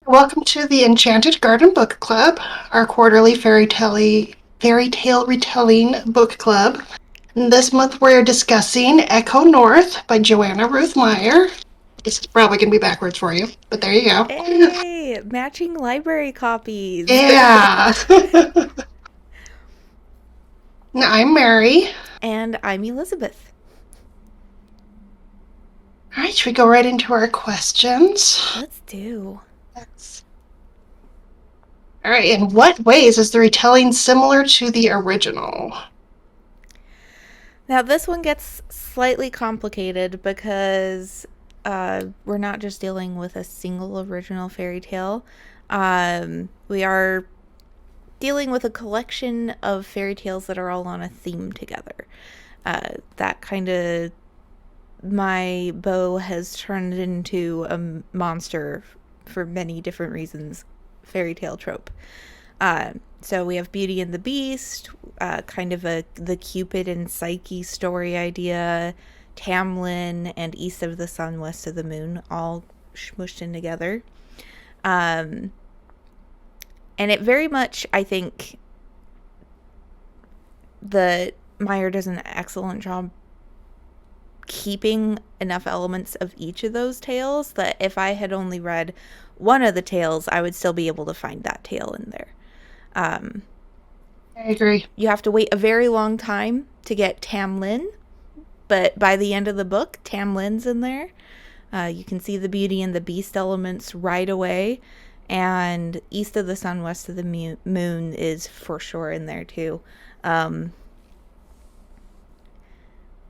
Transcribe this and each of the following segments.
Welcome to the Enchanted Garden Book Club, our quarterly fairy tale retelling book club. And this month we're discussing Echo North by Joanna Ruth Meyer. This is probably going to be backwards for you, but there you go. Hey, matching library copies. Yeah. I'm Mary. And I'm Elizabeth. All right, should we go right into our questions? Let's do. All right, in what ways is the retelling similar to the original? Now, this one gets slightly complicated because we're not just dealing with a single original fairy tale. We are dealing with a collection of fairy tales that are all on a theme together. That kind of my bow has turned into a monster for many different reasons fairy tale trope. So we have Beauty and the Beast, kind of the Cupid and Psyche story idea, Tam Lin and East of the Sun, West of the Moon, all smushed in together. Um, and it very much, I think, the Meyer does an excellent job keeping enough elements of each of those tales that if I had only read one of the tales, I would still be able to find that tale in there. Um, I agree. you have to wait a very long time to get Tam Lin, but by the end of the book, Tam Lin's in there. You can see the Beauty and the Beast elements right away, and East of the Sun, West of the Moon is for sure in there too. Um,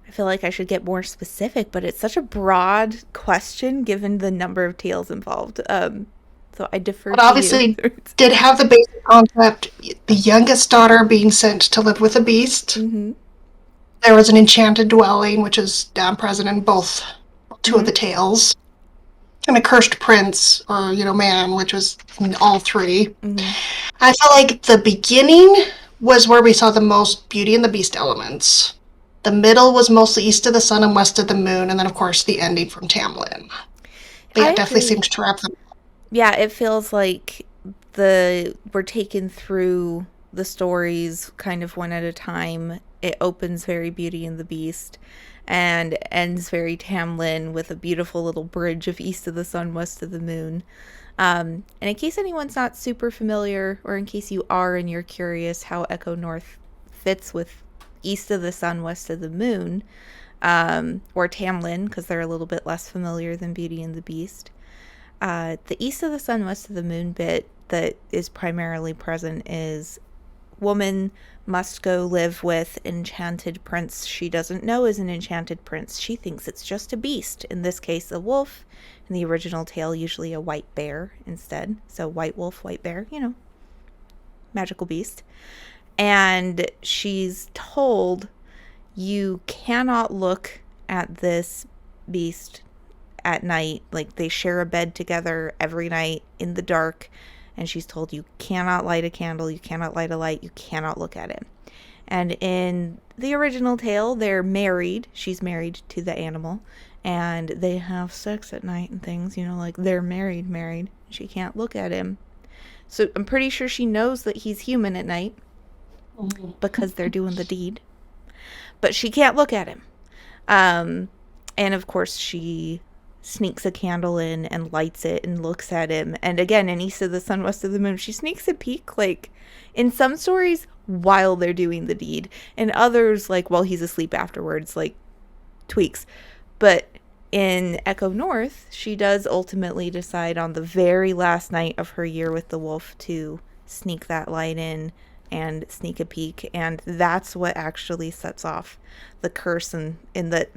I feel like I should get more specific, but it's such a broad question given the number of tales involved. So I defer But to you. obviously did have the basic concept, the youngest daughter being sent to live with a beast. Mm-hmm. There was an enchanted dwelling, which is present in two of Mm-hmm. the tales, and a cursed prince, or man, which was in all three. Mm-hmm. I felt like the beginning was where we saw the most Beauty and the Beast elements. The middle was mostly East of the Sun and West of the Moon, and then of course the ending from Tam Lin. But I yeah, definitely seemed agree. to wrap them. Yeah, it feels like we're taken through the stories kind of one at a time. It opens very Beauty and the Beast and ends very Tamlin with a beautiful little bridge of East of the Sun, West of the Moon. And in case anyone's not super familiar, or in case you are and you're curious how Echo North fits with East of the Sun, West of the Moon, or Tamlin, because they're a little bit less familiar than Beauty and the Beast. The East of the Sun, West of the Moon bit that is primarily present is woman must go live with enchanted prince she doesn't know is an enchanted prince. She thinks it's just a beast. In this case, a wolf. In the original tale, usually a white bear instead. So white wolf, white bear, magical beast. And she's told, you cannot look at this beast at night. Like, they share a bed together every night in the dark, and she's told, you cannot light a candle, you cannot light a light, you cannot look at it. And in the original tale, they're married. She's married to the animal, and they have sex at night and things, like they're married. She can't look at him. So I'm pretty sure she knows that he's human at night because they're doing the deed, but she can't look at him. And of course, she sneaks a candle in and lights it and looks at him. And again, in East of the Sun, West of the Moon, she sneaks a peek, like, in some stories, while they're doing the deed. In others, like, while he's asleep afterwards, like, tweaks. But in Echo North, she does ultimately decide on the very last night of her year with the wolf to sneak that light in and sneak a peek. And that's what actually sets off the curse, and in that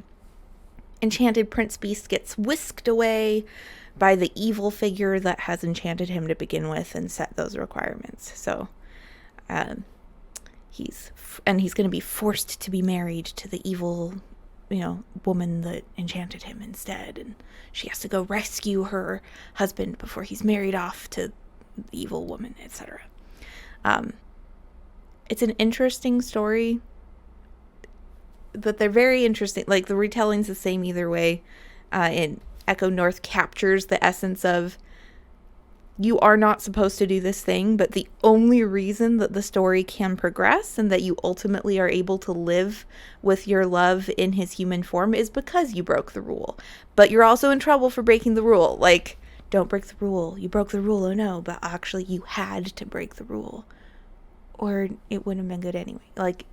enchanted prince beast gets whisked away by the evil figure that has enchanted him to begin with and set those requirements. So um, he's going to be forced to be married to the evil, woman that enchanted him instead, and she has to go rescue her husband before he's married off to the evil woman, etc. Um, it's an interesting story, but they're very interesting. Like, the retelling's the same either way. In Echo North captures the essence of you are not supposed to do this thing, but the only reason that the story can progress and that you ultimately are able to live with your love in his human form is because you broke the rule. But you're also in trouble for breaking the rule. Like, don't break the rule. You broke the rule, oh no, but actually you had to break the rule. Or it wouldn't have been good anyway. Like,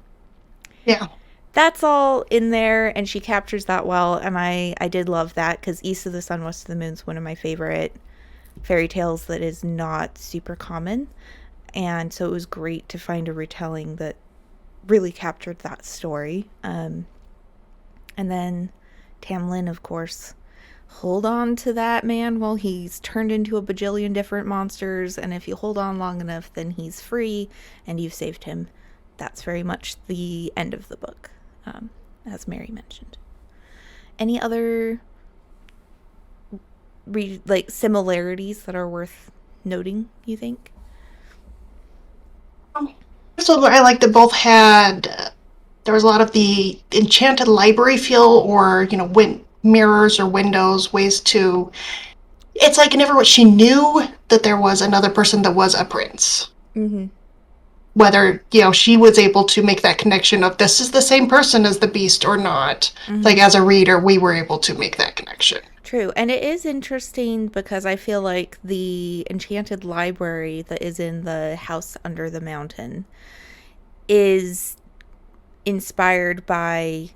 Yeah. that's all in there, and she captures that well, and I did love that, because East of the Sun, West of the Moon is one of my favorite fairy tales that is not super common, and so it was great to find a retelling that really captured that story. And then Tam Lin, of course, hold on to that man while he's turned into a bajillion different monsters, and if you hold on long enough, then he's free and you've saved him. That's very much the end of the book, as Mary mentioned. Any other similarities that are worth noting, you think? So I like that both had. There was a lot of the enchanted library feel, or mirrors or windows, ways to. It's like never what she knew that there was another person that was a prince. Mm-hmm. Whether she was able to make that connection of this is the same person as the beast or not. Mm-hmm. Like as a reader, we were able to make that connection. True. And it is interesting because I feel like the enchanted library that is in the house under the mountain is inspired by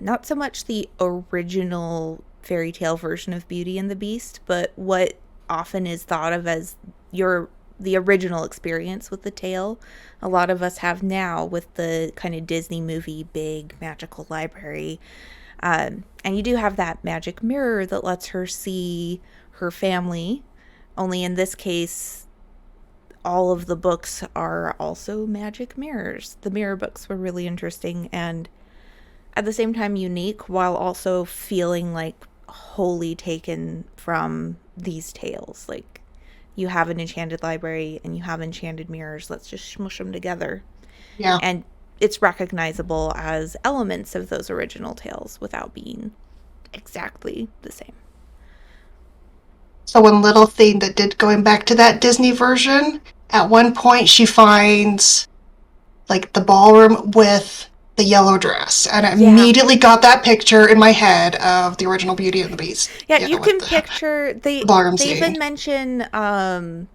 not so much the original fairy tale version of Beauty and the Beast, but what often is thought of as the original experience with the tale. A lot of us have now with the kind of Disney movie big magical library. And you do have that magic mirror that lets her see her family. Only in this case, all of the books are also magic mirrors. The mirror books were really interesting and at the same time unique, while also feeling like wholly taken from these tales. Like, you have an enchanted library and you have enchanted mirrors. Let's just smush them together. Yeah. And it's recognizable as elements of those original tales without being exactly the same. So one little thing that did, going back to that Disney version, at one point she finds like the ballroom with the yellow dress, and I immediately got that picture in my head of the original Beauty and the Beast. Yeah, you can picture the ballroom they scene. even mention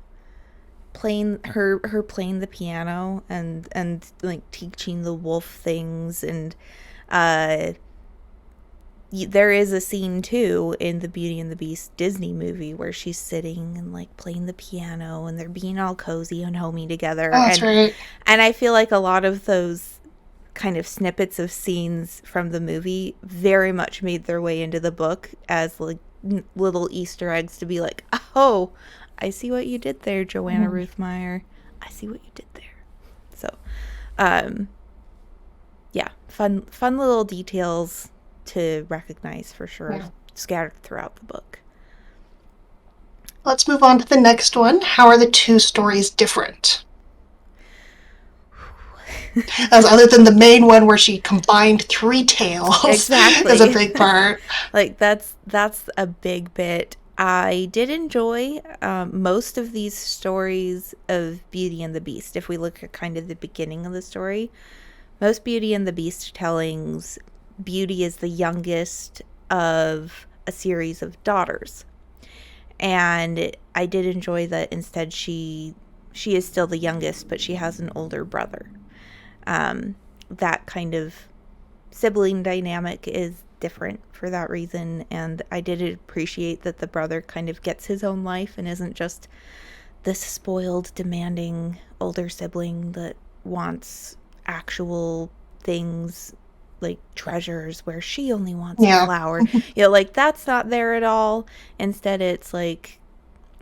playing her playing the piano and like teaching the wolf things, and there is a scene too in the Beauty and the Beast Disney movie where she's sitting and like playing the piano and they're being all cozy and homey together. Oh, that's right. And I feel like a lot of those kind of snippets of scenes from the movie very much made their way into the book as like little Easter eggs to be like, oh, I see what you did there, Joanna Ruth Meyer. I see what you did there. So, yeah, fun little details to recognize for sure, scattered throughout the book. Let's move on to the next one. How are the two stories different? As other than the main one where she combined 3 tales. Exactly. Is a big part. Like that's a big bit. I did enjoy most of these stories of Beauty and the Beast. If we look at kind of the beginning of the story, most Beauty and the Beast tellings, Beauty is the youngest of a series of daughters. And I did enjoy that instead she is still the youngest, but she has an older brother. That kind of sibling dynamic is different for that reason, and I did appreciate that the brother kind of gets his own life and isn't just this spoiled, demanding older sibling that wants actual things like treasures where she only wants a flower. Like that's not there at all. Instead, it's like,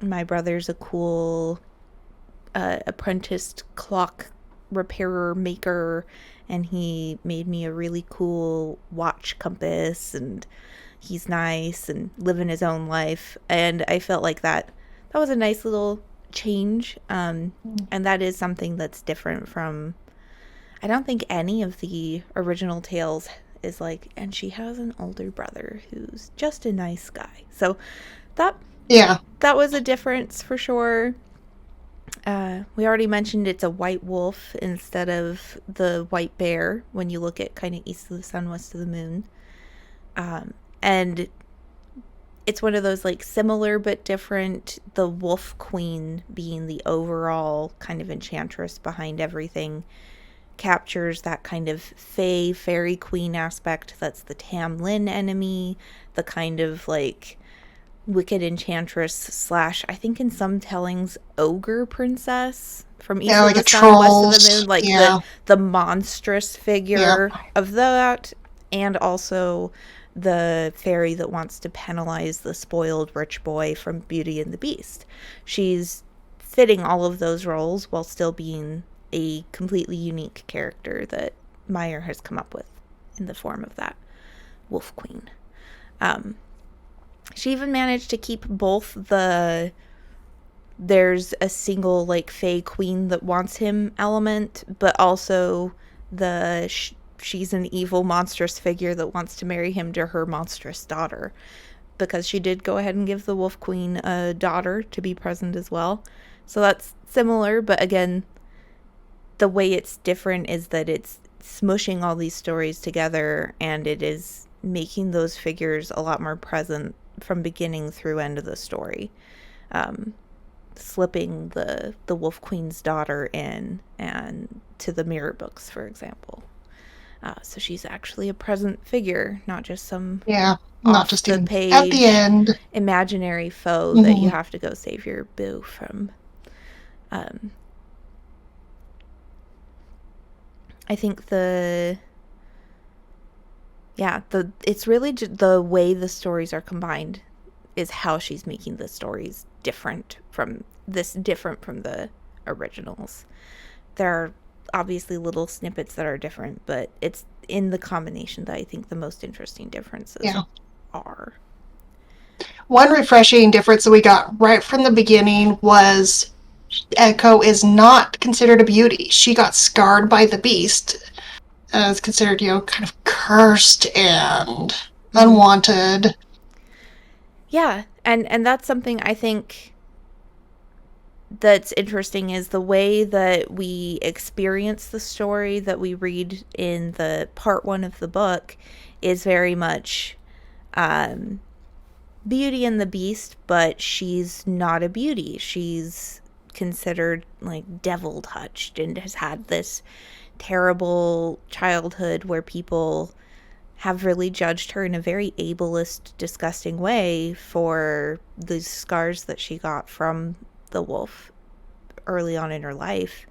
my brother's a cool apprenticed clock repairer maker, and he made me a really cool watch compass, and he's nice and living his own life. And I felt like that was a nice little change, and that is something that's different from, I don't think any of the original tales is like, and she has an older brother who's just a nice guy. So that Yeah. that was a difference for sure. We already mentioned it's a white wolf instead of the white bear when you look at kind of east of the sun, west of the moon. And it's one of those like similar but different. The wolf queen being the overall kind of enchantress behind everything captures that kind of fairy queen aspect. That's the Tam Lin enemy, the kind of like wicked enchantress slash, I think in some tellings, ogre princess from east Yeah, of like the a sun, west of the moon, trolls. like Yeah. the monstrous Yeah. figure of that, and also the fairy that wants to penalize the spoiled rich boy from Beauty and the Beast. She's fitting all of those roles while still being a completely unique character that Meyer has come up with in the form of that wolf queen. She even managed to keep both the there's a single like fey queen that wants him element, but also the she's an evil monstrous figure that wants to marry him to her monstrous daughter, because she did go ahead and give the wolf queen a daughter to be present as well. So that's similar, but again, the way it's different is that it's smushing all these stories together, and it is making those figures a lot more present from beginning through end of the story. Slipping the Wolf Queen's daughter in and to the mirror books, for example. So she's actually a present figure, not just some Yeah. Not off just the in at the page end. imaginary foe that you Hmm. have to go save your boo from. Um, I think it's really the way the stories are combined is how she's making the stories different from the originals. There are obviously little snippets that are different, but it's in the combination that I think the most interesting differences Yeah. are. One refreshing difference that we got right from the beginning was Echo is not considered a beauty. She got scarred by the beast and is considered, kind of cursed and Mm-hmm. unwanted. Yeah, and that's something I think that's interesting is the way that we experience the story that we read in the part one of the book is very much um, Beauty and the Beast, but she's not a beauty. She's considered like devil touched and has had this terrible childhood where people have really judged her in a very ableist, disgusting way for the scars that she got from the wolf early on in her life.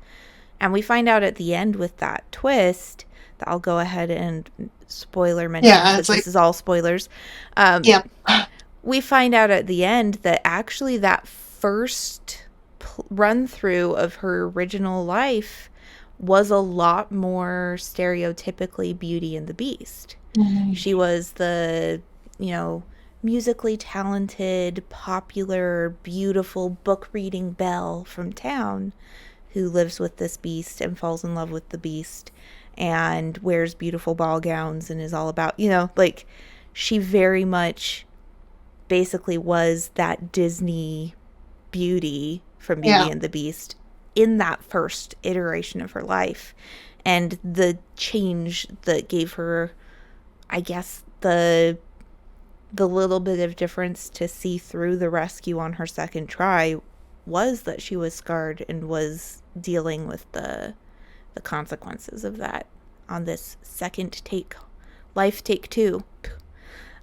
And we find out at the end with that twist that I'll go ahead and spoiler mention Yeah, because it's this like, is all spoilers. Um, yep. we find out at the end that actually that first run through of her original life was a lot more stereotypically Beauty and the Beast. Mm-hmm. She was the, you know, musically talented, popular, beautiful book reading belle from town who lives with this beast and falls in love with the beast and wears beautiful ball gowns and is all about, like she very much basically was that Disney beauty from Beauty Yeah, and the Beast in that first iteration of her life. And the change that gave her, I guess, the little bit of difference to see through the rescue on her second try was that she was scarred and was dealing with the consequences of that on this second take two.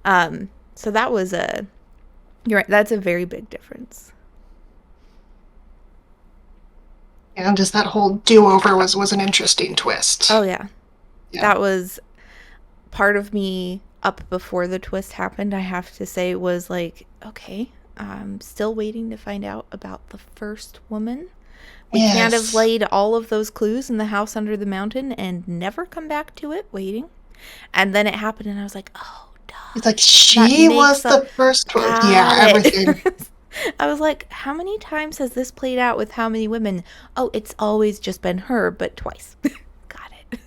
So that was you're right, that's a very big difference. and just that whole do-over was an interesting twist. Oh yeah, Yeah. that was part of me up before the twist happened. I have to say was like, okay, I'm still waiting to find out about the first woman. We can't have Yes. laid all of those clues in the house under the mountain and never come back to it waiting. And then it happened, and I was like, oh, duh. It's like That she makes was up. the first one. Yeah, Got everything. it. I was like, how many times has this played out with how many women? Oh, it's always just been her, but twice. Got it.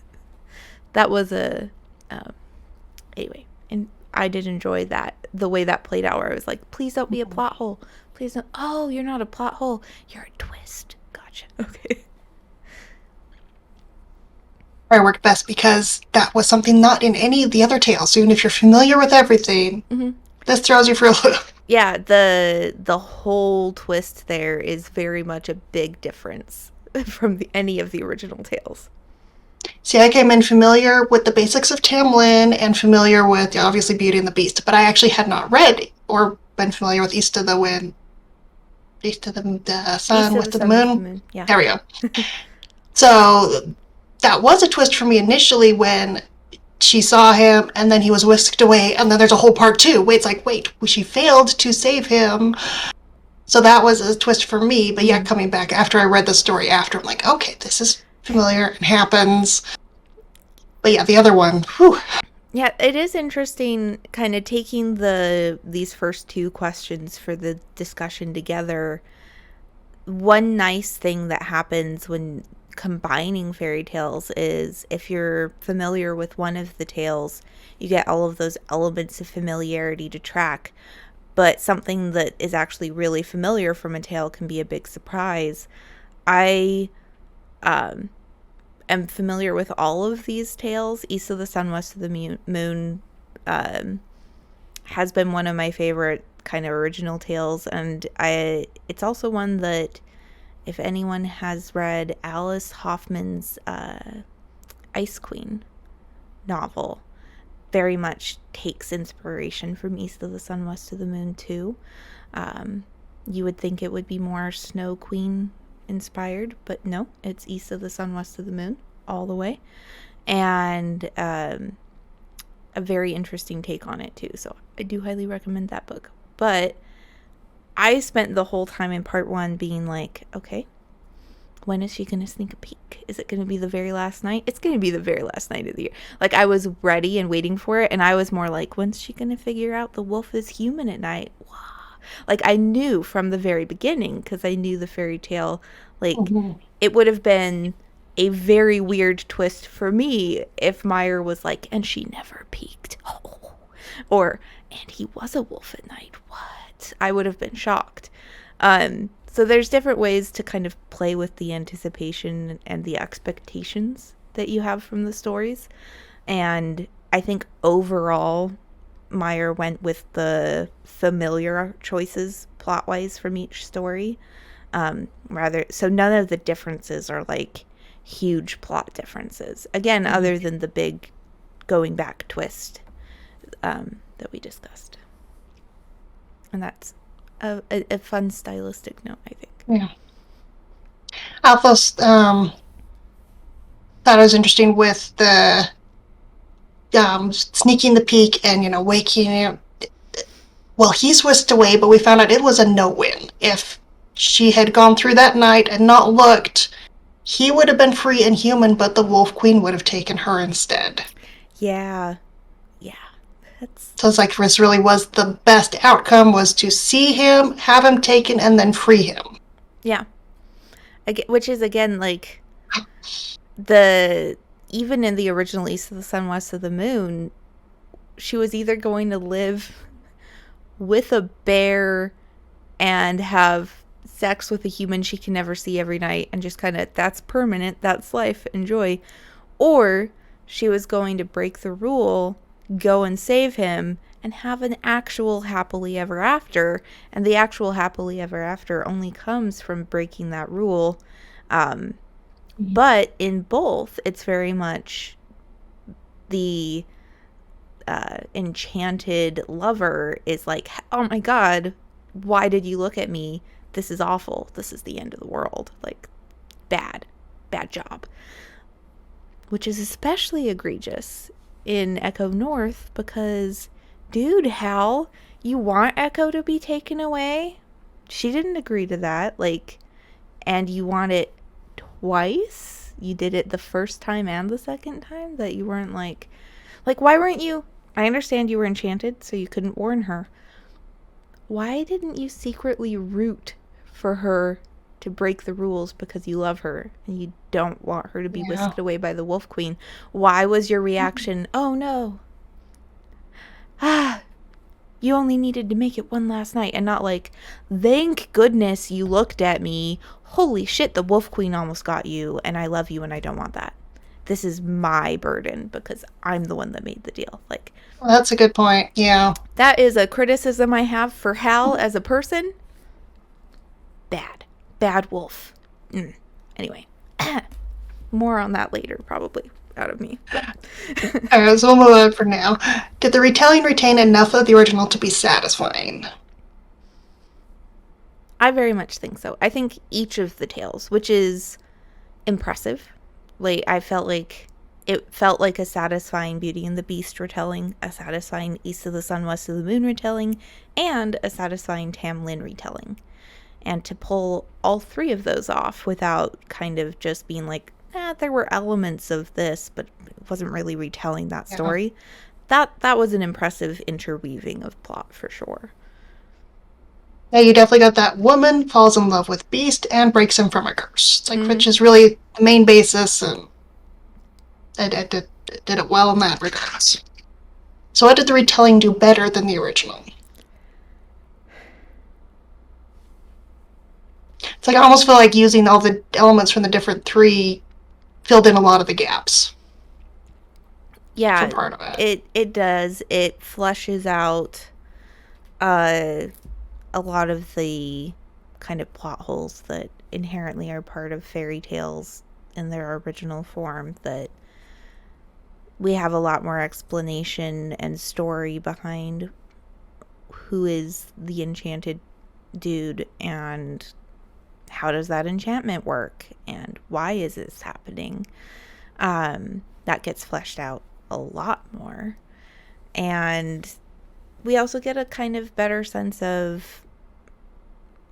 That was a. Um, anyway, and I did enjoy that, the way that played out, where I was like, please don't be a plot hole. Please don't. Oh, you're not a plot hole. You're a twist. Gotcha. Okay. I worked best because that was something not in any of the other tales. So even if you're familiar with everything, this throws you for a loop. Yeah, the whole twist there is very much a big difference from any of the original tales. See, I came in familiar with the basics of Tam Lin and familiar with, obviously, Beauty and the Beast, but I actually had not read or been familiar with East of the Wind, East of the Sun, East of the West of the Sun, West of the Moon. Moon. Yeah. There we go. So that was a twist for me initially when she saw him and then he was whisked away, and then there's a whole part two. Wait, it's like, wait, she failed to save him. So that was a twist for me, but yeah, coming back after I read the story after, I'm like, okay, this is familiar, it happens. But yeah, the other one, whew. Yeah, it is interesting kind of taking these first two questions for the discussion together. One nice thing that happens when combining fairy tales is if you're familiar with one of the tales, you get all of those elements of familiarity to track. But something that is actually really familiar from a tale can be a big surprise. I am familiar with all of these tales. East of the Sun, West of the Moon has been one of my favorite kind of original tales, and it's also one that, if anyone has read Alice Hoffman's Ice Queen novel, very much takes inspiration from East of the Sun, West of the Moon too. You would think it would be more Snow Queen inspired, but no, it's East of the Sun, West of the Moon all the way. And a very interesting take on it too. So I do highly recommend that book. But I spent the whole time in part one being like, okay, when is she going to sneak a peek? Is it going to be the very last night? It's going to be the very last night of the year. Like, I was ready and waiting for it, and I was more like, when's she going to figure out the wolf is human at night? Wow. Like, I knew from the very beginning, because I knew the fairy tale, like, it would have been a very weird twist for me if Meyer was like, and she never peeked. Oh. Or, and he was a wolf at night. What? I would have been shocked. So there's different ways to kind of play with the anticipation and the expectations that you have from the stories. And I think overall, Meyer went with the familiar choices plot-wise from each story. So none of the differences are like huge plot differences. Again, other than the big going back twist that we discussed. And that's a fun stylistic note, I think. Yeah. I also thought it was interesting with the sneaking the peek and, waking him. Well, he's whisked away, but we found out it was a no-win. If she had gone through that night and not looked, he would have been free and human, but the Wolf Queen would have taken her instead. Yeah. So it's like this really was the best outcome, was to see him, have him taken, and then free him. Yeah. Which is, again, like, even in the original East of the Sun, West of the Moon, she was either going to live with a bear and have sex with a human she can never see every night and just kind of, that's permanent, that's life, enjoy. Or she was going to break the rule, go and save him, and have an actual happily ever after. And the actual happily ever after only comes from breaking that rule. But in both, it's very much the enchanted lover is like, oh my god, why did you look at me? This is awful. This is the end of the world. Like, bad job. Which is especially egregious in Echo North because, dude, Hal, you want Echo to be taken away? She didn't agree to that. Like, and you want it twice? You did it the first time and the second time? That you weren't like, why weren't you? I understand you were enchanted, so you couldn't warn her. Why didn't you secretly root for her to break the rules because you love her and you don't want her to be whisked away by the Wolf Queen? Why was your reaction, oh no? ah, you only needed to make it one last night, and not like, thank goodness you looked at me. Holy shit, the Wolf Queen almost got you, and I love you, and I don't want that. This is my burden because I'm the one that made the deal. Like, Well, that's a good point. Yeah. that is a criticism I have for Hal as a person. Bad. Bad wolf. Anyway, more on that later, probably, out of me. All right, so we'll move on for now. Did the retelling retain enough of the original to be satisfying? I very much think so. I think each of the tales, which is impressive. Like, I felt like it felt like a satisfying Beauty and the Beast retelling, a satisfying East of the Sun, West of the Moon retelling, and a satisfying Tam Lin retelling. And to pull all three of those off without kind of just being like, there were elements of this, but it wasn't really retelling that story. Yeah. That was an impressive interweaving of plot for sure. Yeah, you definitely got that woman falls in love with Beast and breaks him from a curse. It's like, which is really the main basis, and it did it well in that regard. So what did the retelling do better than the original? It's like I almost feel like using all the elements from the different three filled in a lot of the gaps. Yeah, for part of it. It does. It fleshes out a lot of the kind of plot holes that inherently are part of fairy tales in their original form, that we have a lot more explanation and story behind who is the enchanted dude and how does that enchantment work and why is this happening. That gets fleshed out a lot more. And we also get a kind of better sense of,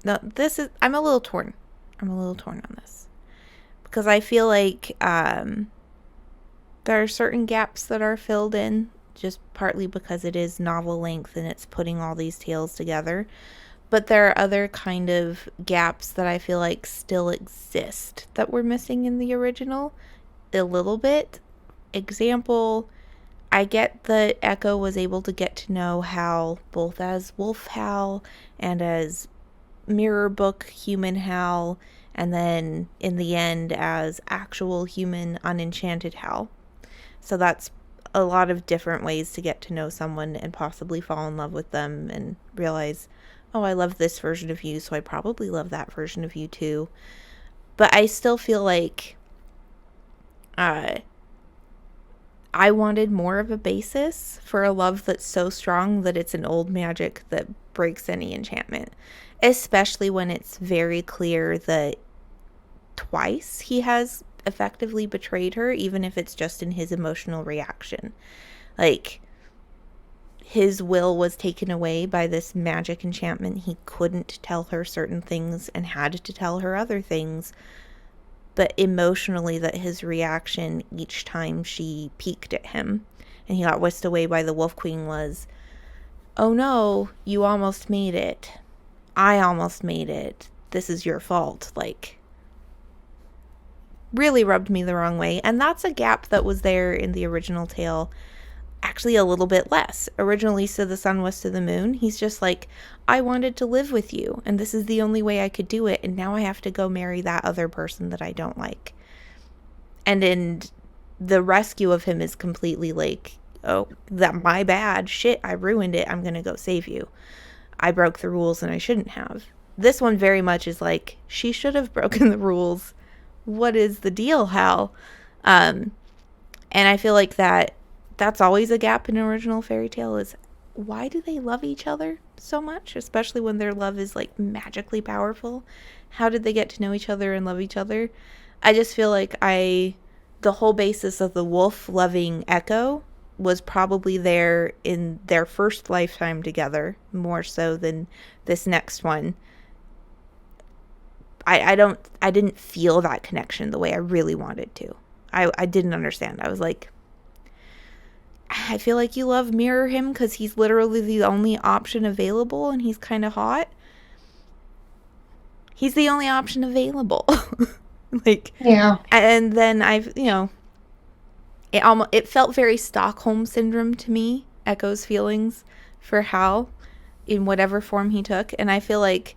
no, this is, I'm a little torn on this because I feel like there are certain gaps that are filled in just partly because it is novel length and it's putting all these tales together. But there are other kind of gaps that I feel like still exist that were missing in the original a little bit. Example, I get that Echo was able to get to know Hal both as Wolf Hal and as Mirrorbook human Hal, and then in the end as actual human unenchanted Hal. So that's a lot of different ways to get to know someone and possibly fall in love with them and realize, oh, I love this version of you, so I probably love that version of you too. But I still feel like I wanted more of a basis for a love that's so strong that it's an old magic that breaks any enchantment. Especially when it's very clear that twice he has effectively betrayed her, even if it's just in his emotional reaction. Like, his will was taken away by this magic enchantment. He couldn't tell her certain things and had to tell her other things. But emotionally, that his reaction each time she peeked at him and he got whisked away by the Wolf Queen was, oh no, you almost made it. I almost made it. This is your fault. Like, really rubbed me the wrong way. And that's a gap that was there in the original tale. Actually, a little bit less. Originally, East of the Sun, West of the Moon, he's just like, I wanted to live with you, and this is the only way I could do it, and now I have to go marry that other person that I don't like. And in the rescue of him is completely like, oh, that my bad, shit, I ruined it, I'm gonna go save you. I broke the rules and I shouldn't have. This one very much is like, she should have broken the rules. What is the deal, Hal? And I feel like that's always a gap in an original fairy tale, is why do they love each other so much, especially when their love is like magically powerful? How did they get to know each other and love each other? I just feel like the whole basis of the wolf loving Echo was probably there in their first lifetime together, more so than this next one. I didn't feel that connection the way I really wanted to. I didn't understand. I was like, I feel like you love Mirror him because he's literally the only option available and he's kind of hot. He's the only option available. Like, yeah. And then it felt very Stockholm syndrome to me Echo's feelings for Hal in whatever form he took. And I feel like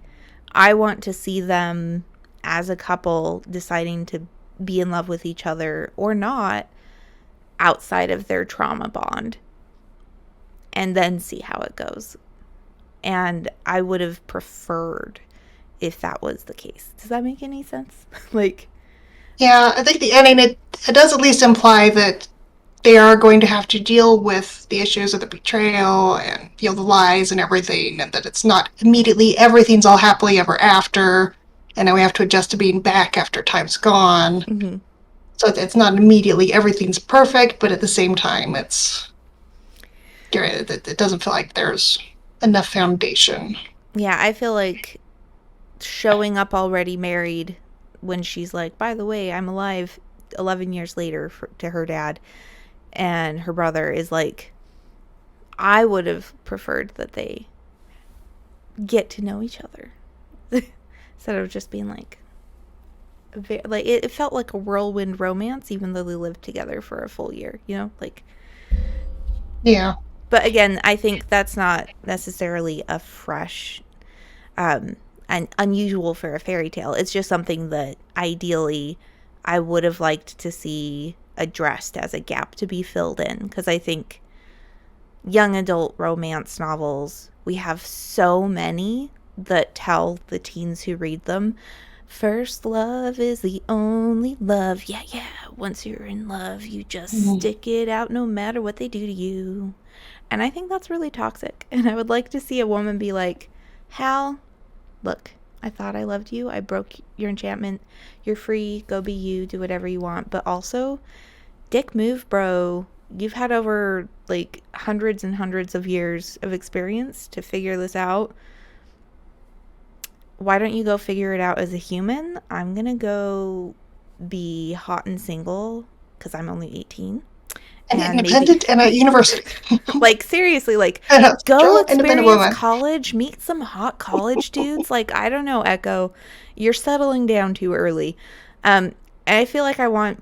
I want to see them as a couple deciding to be in love with each other or not outside of their trauma bond and then see how it goes. And I would have preferred if that was the case. Does that make any sense? Like, Yeah, I think the ending, it does at least imply that they are going to have to deal with the issues of the betrayal and, you know, the lies and everything, and that it's not immediately everything's all happily ever after, and now we have to adjust to being back after time's gone. mm-hmm. So it's not immediately everything's perfect, but at the same time, it doesn't feel like there's enough foundation. Yeah, I feel like showing up already married when she's like, by the way, I'm alive 11 years later to her dad and her brother is like, I would have preferred that they get to know each other instead of just being like it felt like a whirlwind romance even though they lived together for a full year, you know, like. Yeah. But again, I think that's not necessarily a fresh and unusual for a fairy tale. It's just something that ideally I would have liked to see addressed as a gap to be filled in, because I think young adult romance novels, we have so many that tell the teens who read them, first love is the only love. Yeah, yeah. Once you're in love, you just stick it out no matter what they do to you. And I think that's really toxic. And I would like to see a woman be like, Hal, look, I thought I loved you. I broke your enchantment. You're free. Go be you. Do whatever you want. But also, dick move, bro. You've had over like hundreds and hundreds of years of experience to figure this out. Why don't you go figure it out as a human? I'm going to go be hot and single because I'm only 18. And independent maybe, and at university. Like, seriously, like, go experience college, meet some hot college dudes. Like, I don't know, Echo. You're settling down too early. And I feel like I want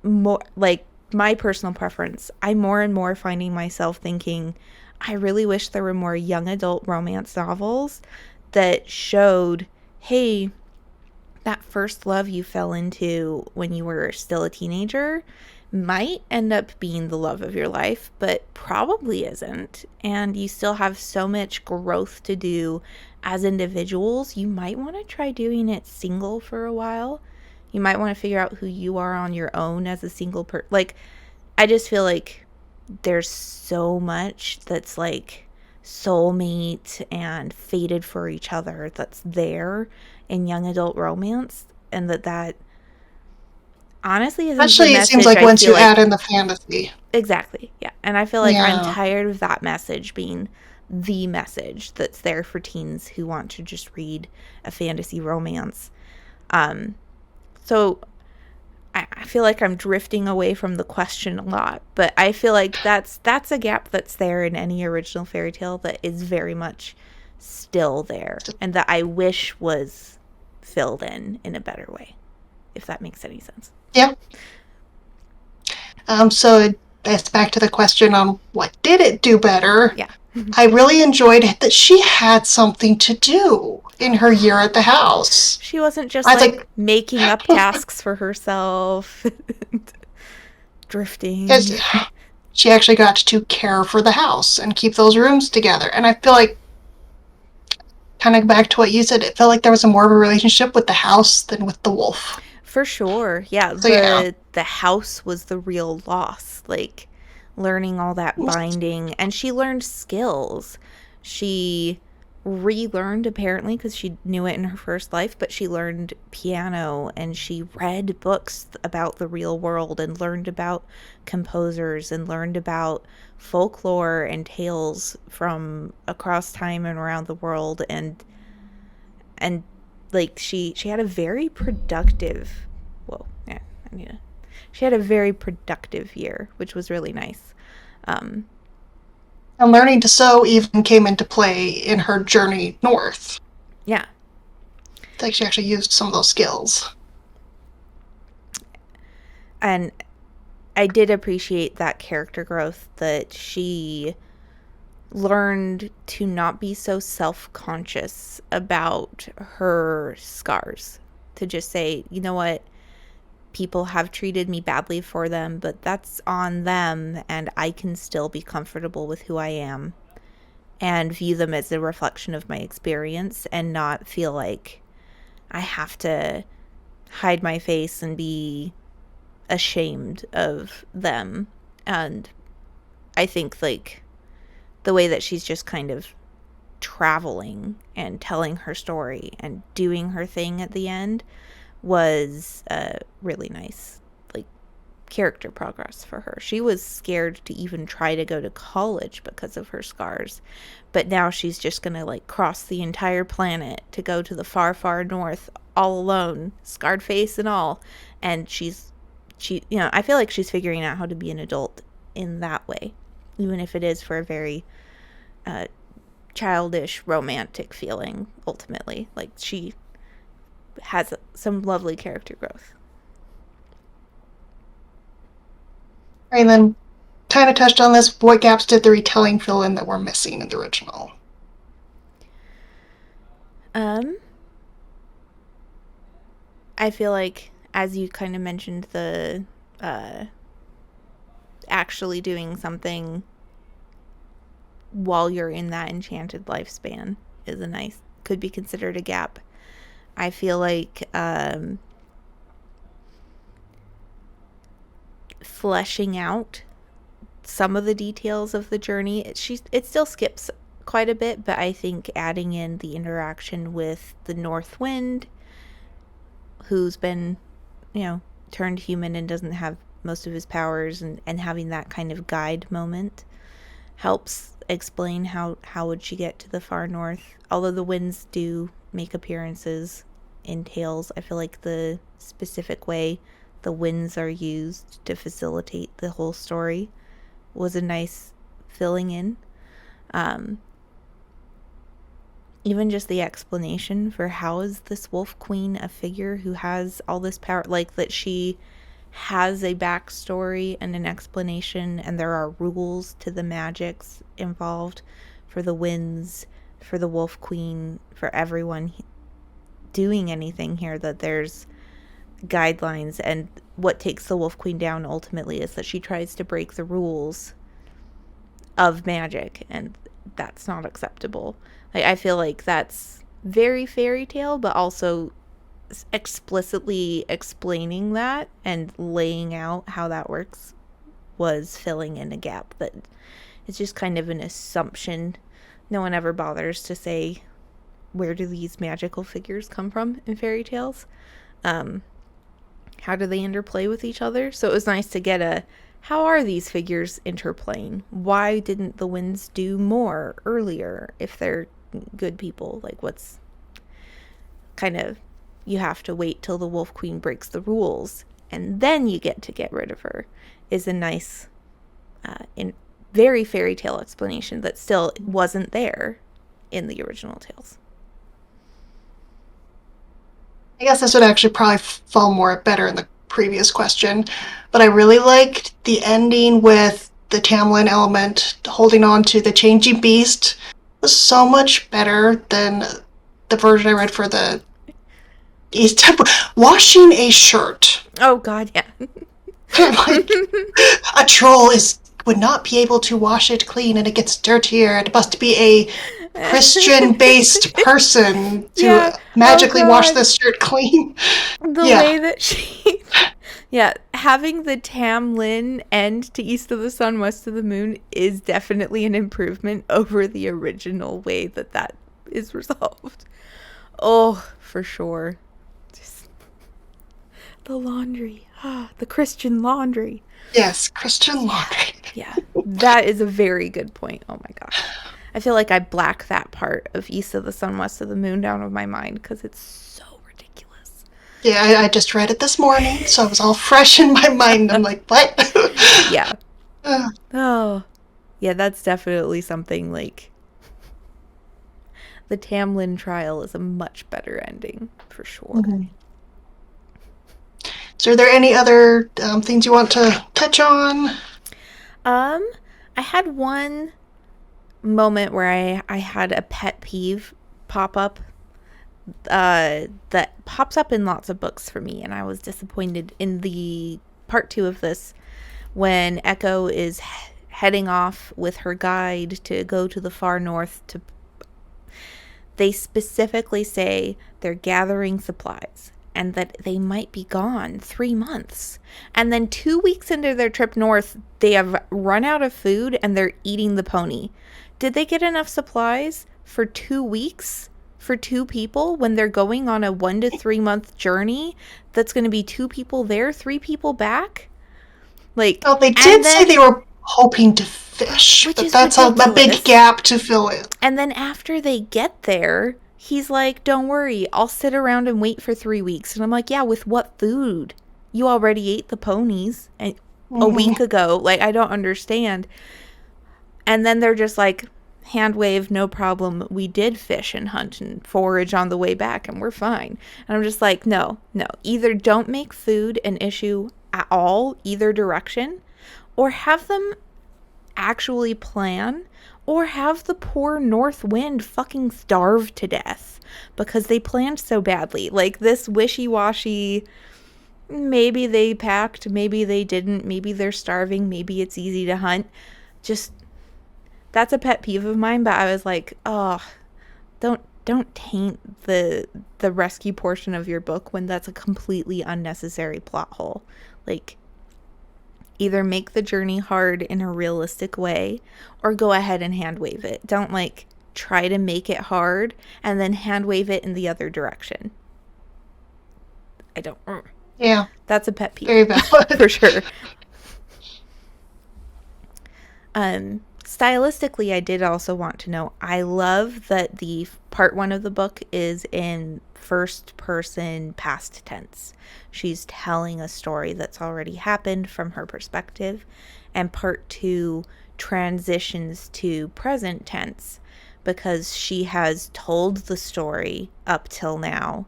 more, like, my personal preference. I'm more and more finding myself thinking, I really wish there were more young adult romance novels that showed, hey, that first love you fell into when you were still a teenager might end up being the love of your life, but probably isn't. And you still have so much growth to do as individuals. You might want to try doing it single for a while. You might want to figure out who you are on your own as a single person. Like, I just feel like there's so much that's like soulmate and fated for each other that's there in young adult romance, and that honestly isn't especially the it seems like once you add in the fantasy. Exactly, yeah. And I feel like I'm tired of that message being the message that's there for teens who want to just read a fantasy romance. So I feel like I'm drifting away from the question a lot, but I feel like that's a gap that's there in any original fairy tale that is very much still there, and that I wish was filled in a better way, if that makes any sense. Yeah. So that's back to the question on what did it do better. Yeah. I really enjoyed that she had something to do in her year at the house. She wasn't just like making up tasks for herself, drifting. She actually got to care for the house and keep those rooms together. And I feel like, kind of back to what you said, it felt like there was more of a relationship with the house than with the wolf. For sure. Yeah. The house was the real loss. Like, learning all that binding. And she learned skills. She relearned, apparently, because she knew it in her first life, but she learned piano and she read books about the real world and learned about composers and learned about folklore and tales from across time and around the world. And like, she had a very productive, she had a very productive year, which was really nice. And learning to sew even came into play in her journey north. Yeah. Like, she actually used some of those skills. And I did appreciate that character growth, that she learned to not be so self-conscious about her scars. To just say, you know what, people have treated me badly for them, but that's on them, and I can still be comfortable with who I am and view them as a reflection of my experience and not feel like I have to hide my face and be ashamed of them. And I think, like, the way that she's just kind of traveling and telling her story and doing her thing at the end was really nice, like, character progress for her. She was scared to even try to go to college because of her scars, but now she's just gonna, like, cross the entire planet to go to the far, far north all alone, scarred face and all. And she, I feel like she's figuring out how to be an adult in that way, even if it is for a very childish romantic feeling. Ultimately, like, she has some lovely character growth. And then kind of touched on this. What gaps did the retelling fill in that were missing in the original? I feel like, as you kind of mentioned, the actually doing something while you're in that enchanted lifespan is could be considered a gap. I feel like fleshing out some of the details of the journey, it still skips quite a bit, but I think adding in the interaction with the North Wind, who's been, turned human and doesn't have most of his powers, and having that kind of guide moment helps explain how would she get to the far north. Although the winds do make appearances in Tales, I feel like the specific way the winds are used to facilitate the whole story was a nice filling in. Even just the explanation for how is this Wolf Queen a figure who has all this power, like, that she has a backstory and an explanation, and there are rules to the magics involved for the winds, for the Wolf Queen, for everyone doing anything here, that there's guidelines. And what takes the Wolf Queen down ultimately is that she tries to break the rules of magic, and that's not acceptable. Like, I feel like that's very fairy tale, but also explicitly explaining that and laying out how that works was filling in a gap that it's just kind of an assumption. No one ever bothers to say, where do these magical figures come from in fairy tales? How do they interplay with each other? So it was nice to get how are these figures interplaying? Why didn't the winds do more earlier if they're good people? Like, what's kind of, you have to wait till the Wolf Queen breaks the rules and then you get rid of her, is a nice very fairy tale explanation that still wasn't there in the original tales. I guess this would actually probably fall more better in the previous question, but I really liked the ending with the Tam Lin element holding on to the changing beast. It was so much better than the version I read for the East Temple. Washing a shirt. Oh God, yeah. Like, a troll would not be able to wash it clean, and it gets dirtier. It must be a Christian-based person to magically wash this shirt clean. The way that she... Yeah, having the Tam Lin end to East of the Sun, West of the Moon is definitely an improvement over the original way that is resolved. Oh, for sure. Just the laundry. The Christian laundry. Yes, Christian laundry. Yeah, that is a very good point. Oh my gosh. I feel like I black that part of East of the Sun, West of the Moon down of my mind because it's so ridiculous. Yeah, I just read it this morning, so it was all fresh in my mind. I'm like, what? Yeah. Oh. Yeah, that's definitely something, like, the Tam Lin trial is a much better ending, for sure. Mm-hmm. So are there any other things you want to touch on? Um, I had one moment where I had a pet peeve pop up that pops up in lots of books for me, and I was disappointed in the part two of this when Echo is heading off with her guide to go to the far north to. They specifically say they're gathering supplies and that they might be gone 3 months. And then 2 weeks into their trip north, they have run out of food and they're eating the pony. Did they get enough supplies for 2 weeks for two people when they're going on a 1 to 3 month journey that's going to be two people there, three people back? Like, Well, they and did say then, they were hoping to fish, which but is that's a big ridiculous. gap to fill in. And then after they get there, he's like, "Don't worry, I'll sit around and wait for 3 weeks." And I'm like, "Yeah, with what food? You already ate the ponies a Mm-hmm. week ago." Like, I don't understand. And then they're just like, "Hand wave, no problem. We did fish and hunt and forage on the way back, and we're fine." And I'm just like, no, no. Either don't make food an issue at all, either direction, or have them actually plan, or have the poor north wind fucking starve to death because they planned so badly. Like this wishy-washy, maybe they packed, maybe they didn't, maybe they're starving, maybe it's easy to hunt. Just, that's a pet peeve of mine, but I was like, oh, don't taint the rescue portion of your book when that's a completely unnecessary plot hole. Like, either make the journey hard in a realistic way or go ahead and hand wave it. Don't like try to make it hard and then hand wave it in the other direction. I don't. Yeah, That's a pet peeve very valid. for sure. Stylistically, I did also want to know, I love that the part one of the book is in first person past tense. She's telling a story that's already happened from her perspective, and part two transitions to present tense because she has told the story up till now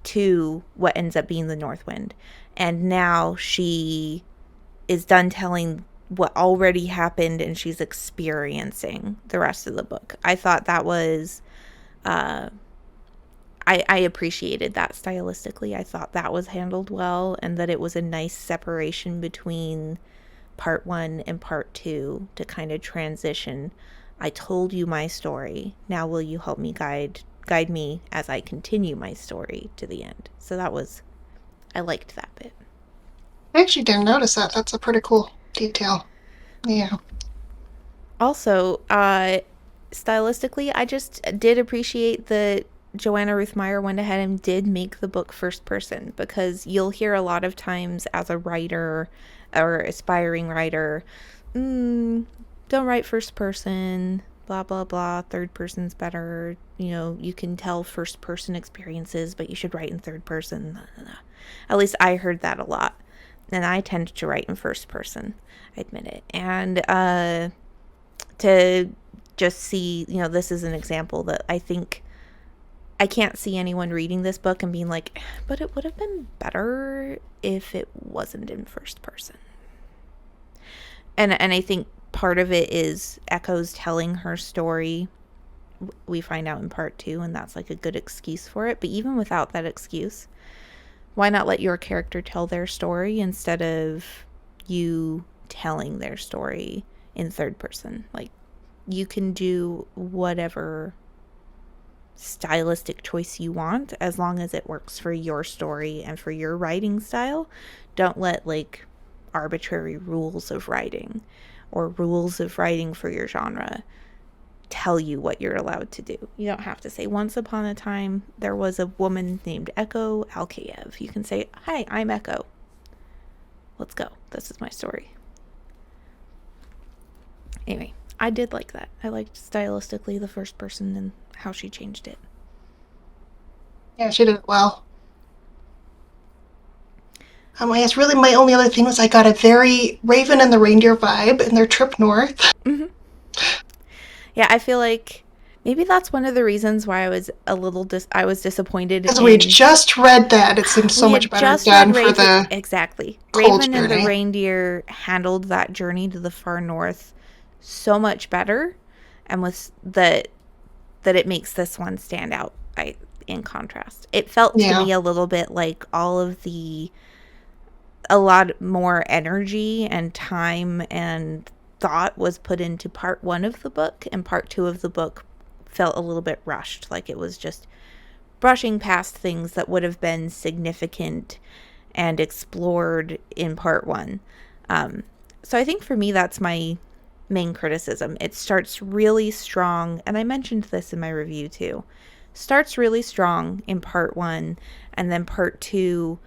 to what ends up being the North Wind. And now she is done telling what already happened and she's experiencing the rest of the book. I thought that was I appreciated that stylistically. I thought that was handled well and that it was a nice separation between part one and part two to kind of transition. I told you my story. Now will you help me guide me as I continue my story to the end? So that was, I liked that bit. I actually didn't notice that. That's a pretty cool detail. Yeah. Also, stylistically, I just did appreciate that Joanna Ruth Meyer went ahead and did make the book first person, because you'll hear a lot of times as a writer or aspiring writer, don't write first person, blah, blah, blah, third person's better. You know, you can tell first person experiences, but you should write in third person. At least I heard that a lot. And I tend to write in first person, I admit it. And to just see, you know, this is an example that I think I can't see anyone reading this book and being like, but it would have been better if it wasn't in first person. And I think part of it is Echo's telling her story. We find out in part two, and that's like a good excuse for it. But even without that excuse, why not let your character tell their story instead of you telling their story in third person? Like, you can do whatever stylistic choice you want as long as it works for your story and for your writing style. Don't let like arbitrary rules of writing or rules of writing for your genre tell you what you're allowed to do. You don't have to say, once upon a time there was a woman named Echo Alkayev. You can say, hi, I'm Echo. Let's go. This is my story. Anyway, I did like that. I liked stylistically the first person and how she changed it. Yeah, she did it well. I guess really my only other thing was I got a very Raven and the Reindeer vibe in their trip north. Mm-hmm. Yeah, I feel like Maybe that's one of the reasons why I was disappointed Because we in. just read that. It seems so We much had better just read done for Raven. the Exactly. cold Raven and the journey. Reindeer handled that journey to the far north so much better, and with that it makes this one stand out. In contrast, it felt to Yeah. me a little bit like a lot more energy and time and thought was put into part one of the book, and part two of the book felt a little bit rushed, like it was just brushing past things that would have been significant and explored in part one. So I think for me, that's my main criticism. It starts really strong, and I mentioned this in my review too. Starts really strong in part one, and then part two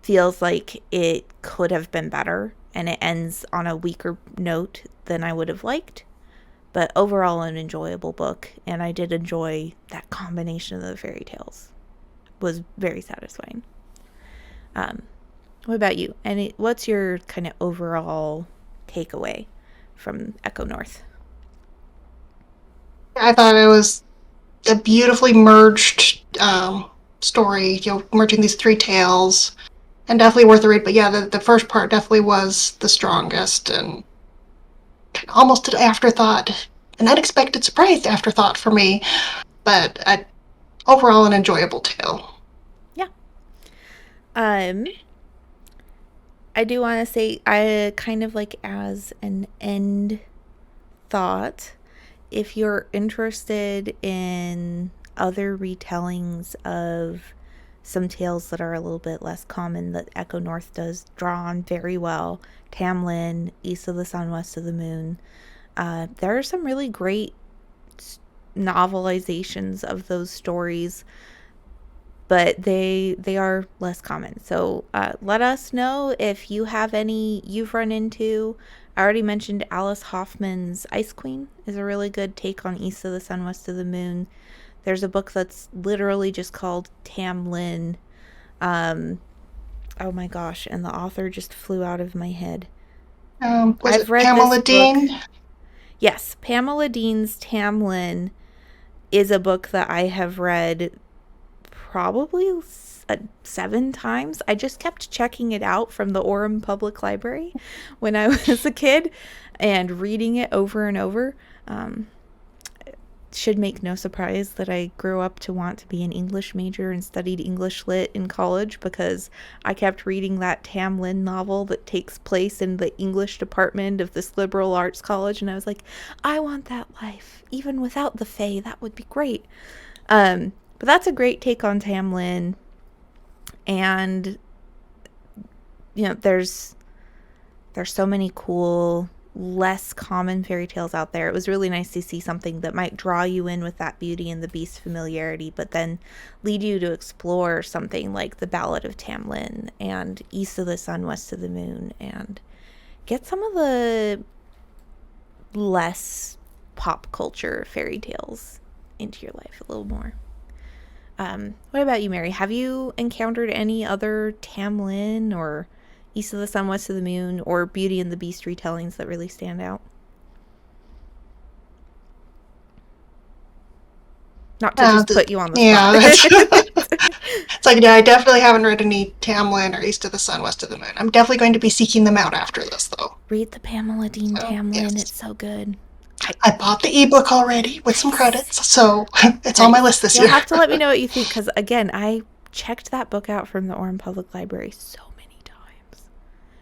feels like it could have been better, and it ends on a weaker note than I would have liked. But overall, an enjoyable book, and I did enjoy that combination of the fairy tales. It was very satisfying. Um, what about you? And what's your kind of overall takeaway from Echo North? I thought it was a beautifully merged story, merging these three tales, and definitely worth the read. But yeah, the first part definitely was the strongest and almost an afterthought, an unexpected surprise afterthought for me, but overall an enjoyable tale. Yeah. Um, I do want to say, I kind of like as an end thought, if you're interested in other retellings of some tales that are a little bit less common that Echo North does draw on very well, Tam Lin, East of the Sun, West of the Moon, there are some really great novelizations of those stories, but they are less common. So let us know if you have any you've run into. I already mentioned Alice Hoffman's Ice Queen is a really good take on East of the Sun, West of the Moon. There's a book that's literally just called Tam Lin. Oh my gosh, and the author just flew out of my head. Was I've it read this Pamela book. Dean? Yes, Pamela Dean's Tam Lin is a book that I have read probably 7 times. I just kept checking it out from the Orem Public Library when I was a kid and reading it over and over. Should make no surprise that I grew up to want to be an English major and studied English Lit in college, because I kept reading that Tam Lin novel that takes place in the English department of this liberal arts college, and I was like, I want that life. Even without the Fae, that would be great. But that's a great take on Tam Lin. And there's so many cool less common fairy tales out there. It was really nice to see something that might draw you in with that Beauty and the Beast familiarity, but then lead you to explore something like The Ballad of Tam Lin and East of the Sun, West of the Moon, and get some of the less pop culture fairy tales into your life a little more. What about you, Mary? Have you encountered any other Tam Lin or East of the Sun, West of the Moon, or Beauty and the Beast retellings that really stand out? Not to just put you on the spot. Yeah, it's like, yeah, I definitely haven't read any Tam Lin or East of the Sun, West of the Moon. I'm definitely going to be seeking them out after this, though. Read the Pamela Dean So, Tam Lin. yes. It's so good. I bought the ebook already with some Nice. credits, so it's on my Nice. list this You'll year. have to let me know what you think, because, again, I checked that book out from the Orem Public Library so many times.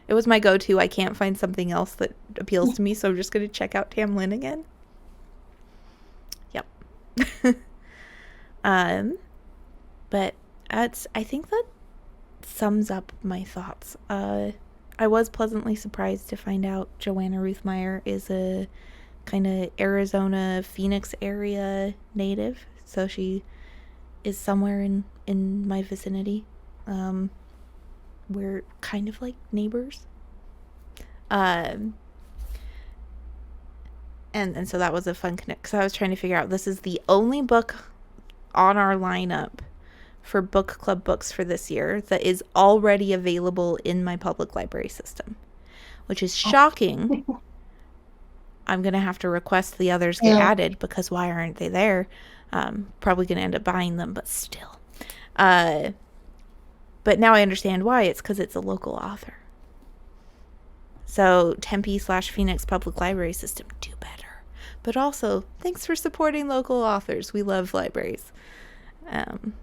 It was my go-to. I can't find something else that appeals to me, so I'm just going to check out Tam Lin again. Yep. But I think that sums up my thoughts. I was pleasantly surprised to find out Joanna Ruth Meyer is a kind of Arizona, Phoenix area native. So she is somewhere in my vicinity. We're kind of like neighbors. Um, and so that was a fun connect, because I was trying to figure out, this is the only book on our lineup for book club books for this year that is already available in my public library system, which is shocking. I'm going to have to request the others get Yeah. added because why aren't they there? Probably going to end up buying them, but still. But now I understand why. It's because it's a local author. So Tempe/Phoenix Public Library System, do better. But also, thanks for supporting local authors. We love libraries. And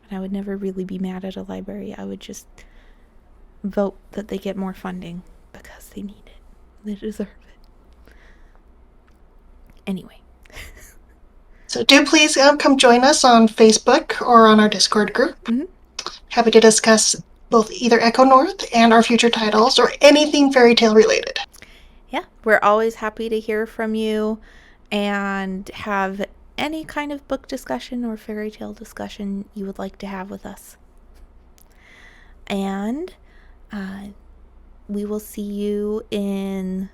I would never really be mad at a library. I would just vote that they get more funding because they need it. They deserve it. Anyway. So do please come join us on Facebook or on our Discord group. Mm-hmm. Happy to discuss both either Echo North and our future titles or anything fairy tale related. Yeah, we're always happy to hear from you and have any kind of book discussion or fairy tale discussion you would like to have with us. And we will see you in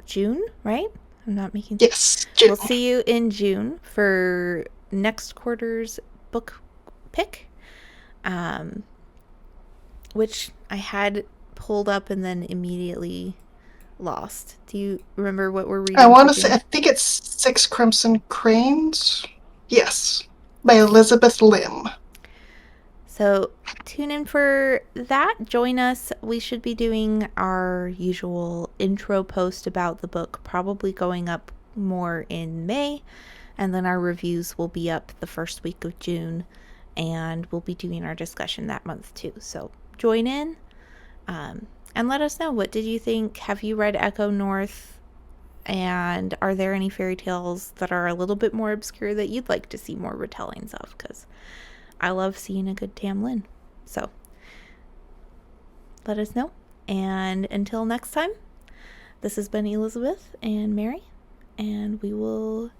June, right? I'm not making... Yes, June. We'll see you in June for next quarter's book pick, which I had pulled up and then immediately lost. Do you remember what we're reading? I think it's 6 Crimson Cranes. Yes, by Elizabeth Lim. So tune in for that. Join us. We should be doing our usual intro post about the book, probably going up more in May, and then our reviews will be up the first week of June, and we'll be doing our discussion that month too. So join in and let us know, what did you think? Have you read Echo North? And are there any fairy tales that are a little bit more obscure that you'd like to see more retellings of? Because I love seeing a good Tam Lin. So let us know. And until next time, this has been Elizabeth and Mary, and we will,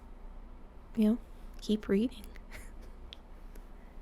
keep reading.